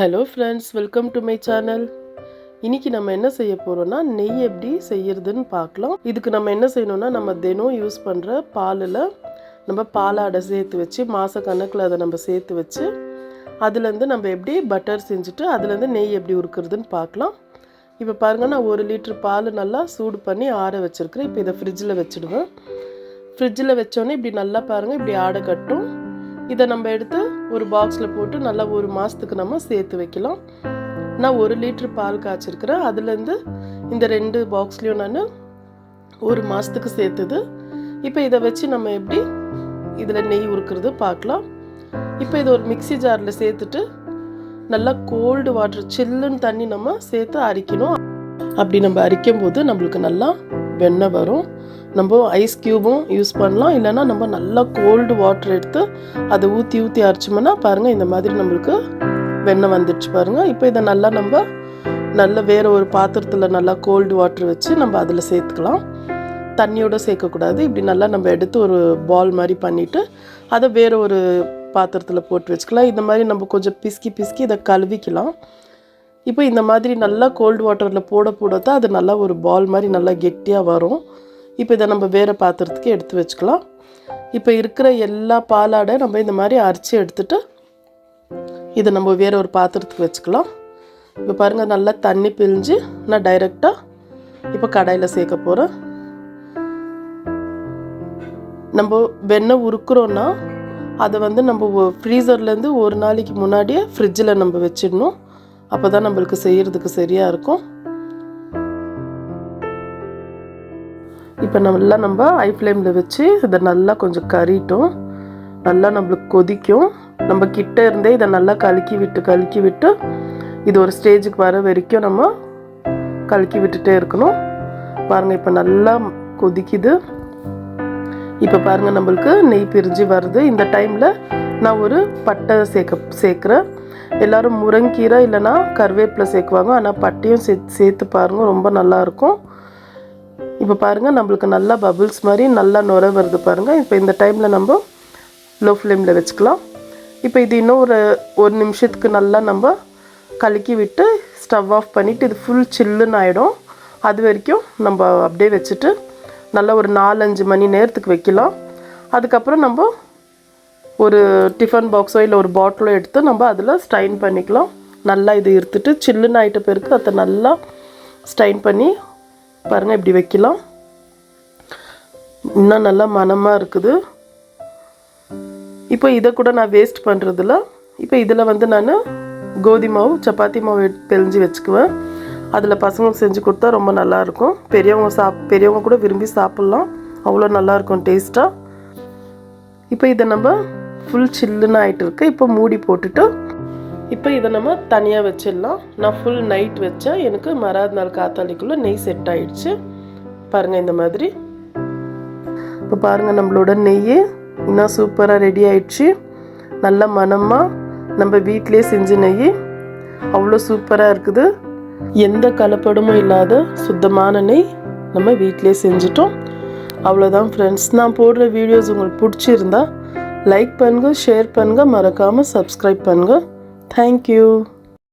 Hello friends, welcome to my channel. இன்றைக்கி நம்ம என்ன செய்ய போகிறோன்னா, நெய் எப்படி செய்யறதுன்னு பார்க்கலாம். இதுக்கு நம்ம என்ன செய்யணும்னா, நம்ம தினம் யூஸ் பண்ணுற பாலில் நம்ம பாலாடை சேர்த்து வச்சு மாதக்கணக்கில் அதை நம்ம சேர்த்து வச்சு அதுலேருந்து நம்ம எப்படி பட்டர் செஞ்சுட்டு அதுலேருந்து நெய் எப்படி உருக்குறதுன்னு பார்க்கலாம். இப்போ பாருங்கள், நான் 1 லிட்டர் பால் நல்லா சூடு பண்ணி ஆற வச்சுருக்கிறேன். இப்போ இதை ஃப்ரிட்ஜில் வச்சுடுவேன். ஃப்ரிட்ஜில் வச்சோன்னே இப்படி நல்லா பாருங்கள், இப்படி ஆடை கட்டும். இதை நம்ம எடுத்து ஒரு பாக்ஸில் போட்டு நல்லா 1 மாதத்துக்கு நம்ம சேர்த்து வைக்கலாம். நான் 1 லிட்டர் பால் காய்ச்சிருக்கிறேன். அதுலேருந்து இந்த 2 பாக்ஸ்லேயும் நான் 1 மாதத்துக்கு சேர்த்துது. இப்போ இதை வச்சு நம்ம எப்படி இதில் நெய் உருக்குறது பார்க்கலாம். இப்போ இதை ஒரு மிக்ஸி ஜாரில் சேர்த்துட்டு நல்லா கோல்டு வாட்டர், சில்லுன்னு தண்ணி நம்ம சேர்த்து அரிக்கணும். அப்படி நம்ம அரிக்கும் போது நம்மளுக்கு நல்லா வெண்ணெய் வரும். நம்ம ஐஸ் க்யூபும் யூஸ் பண்ணலாம், இல்லைனா நம்ம நல்லா கோல்டு வாட்டர் எடுத்து அதை ஊற்றி அரைச்சோம்னா பாருங்கள், இந்த மாதிரி நம்மளுக்கு வெண்ணெய் வந்துடுச்சு பாருங்கள். இப்போ இதை நல்லா வேறு ஒரு பாத்திரத்தில் நல்லா கோல்டு வாட்டர் வச்சு நம்ம அதில் சேர்த்துக்கலாம். தண்ணியோடு சேர்க்கக்கூடாது. இப்படி நல்லா நம்ம எடுத்து ஒரு பால் மாதிரி பண்ணிவிட்டு அதை வேறு ஒரு பாத்திரத்தில் போட்டு வச்சுக்கலாம். இந்த மாதிரி நம்ம கொஞ்சம் பிசுக்கி இதை கழுவிக்கலாம். இப்போ இந்த மாதிரி நல்லா கோல்டு வாட்டரில் போட தான் அது நல்லா ஒரு பால் மாதிரி நல்லா கெட்டியாக வரும். இப்போ இதை நம்ம வேறு பாத்திரத்துக்கு எடுத்து வச்சுக்கலாம். இப்போ இருக்கிற எல்லா பாலாடை நம்ம இந்த மாதிரி அரைச்சி எடுத்துகிட்டு இதை நம்ம வேறு ஒரு பாத்திரத்துக்கு வச்சுக்கலாம். இப்போ பாருங்கள், நல்லா தண்ணி பிழிஞ்சு நான் டைரெக்டாக இப்போ கடாயில் சேர்க்க போகிறேன். நம்ம வெண்ணெய் உருக்குறோன்னா அதை நம்ம ஃப்ரீசர்லேருந்து ஒரு நாளைக்கு முன்னாடியே ஃப்ரிட்ஜில் நம்ம வச்சிடணும். அப்போ தான் நம்மளுக்கு செய்கிறதுக்கு சரியாக இருக்கும். இப்போ நம்ம ஹை ஃப்ளேமில் வச்சு இதை நல்லா கொஞ்சம் கறிட்டோம். நல்லா நம்மளுக்கு கொதிக்கும். நம்ம கிட்ட இருந்தே இதை நல்லா கலக்கி விட்டு இது ஒரு ஸ்டேஜுக்கு வர வரைக்கும் நம்ம கலக்கி விட்டுட்டே இருக்கணும். பாருங்கள், இப்போ நல்லா கொதிக்குது. இப்போ பாருங்கள், நம்மளுக்கு நெய் பிரிஞ்சு வருது. இந்த டைமில் நான் ஒரு பட்டை சேர்க்குறேன். எல்லோரும் முருங்கீரை இல்லைனா கருவேப்பிலை சேர்க்குவாங்க. ஆனால் பட்டையும் சேர்த்து பாருங்கள், ரொம்ப நல்லாயிருக்கும். இப்போ பாருங்கள், நம்மளுக்கு நல்லா பபுள்ஸ் மாதிரி நல்லா நுர வருது பாருங்கள். இப்போ இந்த டைமில் நம்ம லோ ஃப்ளேமில் வச்சுக்கலாம். இப்போ இது இன்னும் ஒரு நிமிஷத்துக்கு நல்லா நம்ம கலக்கி விட்டு ஸ்டவ் ஆஃப் பண்ணிவிட்டு இது ஃபுல் சில்லுன்னு ஆகிடும். அது வரைக்கும் நம்ம அப்படியே வச்சுட்டு நல்லா ஒரு 4-5 மணி நேரத்துக்கு வைக்கலாம். அதுக்கப்புறம் நம்ம ஒரு டிஃபன் பாக்ஸோ இல்லை ஒரு பாட்டிலோ எடுத்து நம்ம அதில் ஸ்ட்ரைன் பண்ணிக்கலாம். நல்லா இது எடுத்துட்டு சில்லுன்னு ஆகிட்ட பிறகு அதை நல்லா ஸ்ட்ரைன் பண்ணி பாருங்கள், இப்படி வைக்கலாம். இன்னும் நல்லா மணமாக இருக்குது. இப்போ இதை கூட நான் வேஸ்ட் பண்ணுறதில்ல. இப்போ இதில் நான் கோதுமை மாவு, சப்பாத்தி மாவு பிழிஞ்சு வச்சுக்குவேன். அதில் பசங்களுக்கு செஞ்சு கொடுத்தா ரொம்ப நல்லாயிருக்கும். பெரியவங்க கூட விரும்பி சாப்பிட்லாம். அவ்வளோ நல்லாயிருக்கும் டேஸ்ட்டாக. இப்போ இதை நம்ம ஃபுல் சில்லுன்னு ஆகிட்டு இருக்கு. இப்போ மூடி போட்டுட்டு இப்போ இதை நம்ம தனியாக வச்சிடலாம். நான் ஃபுல் நைட் வச்சேன். எனக்கு மறாவது நாள் காத்தாலிக்குள்ளே நெய் செட் ஆகிடுச்சு. பாருங்கள், இந்த மாதிரி. இப்போ பாருங்கள், நம்மளோட நெய் இன்னும் சூப்பராக ரெடி ஆகிடுச்சு. நல்ல மணமாக நம்ம வீட்டிலே செஞ்ச நெய் அவ்வளோ சூப்பராக இருக்குது. எந்த கலப்படமும் இல்லாத சுத்தமான நெய் நம்ம வீட்டிலே செஞ்சிட்டோம். அவ்வளோதான் ஃப்ரெண்ட்ஸ். நான் போடுற வீடியோஸ் உங்களுக்கு பிடிச்சிருந்தா லைக் பண்ணுங்கள், ஷேர் பண்ணுங்கள், மறக்காமல் சப்ஸ்கிரைப் பண்ணுங்கள். Thank you.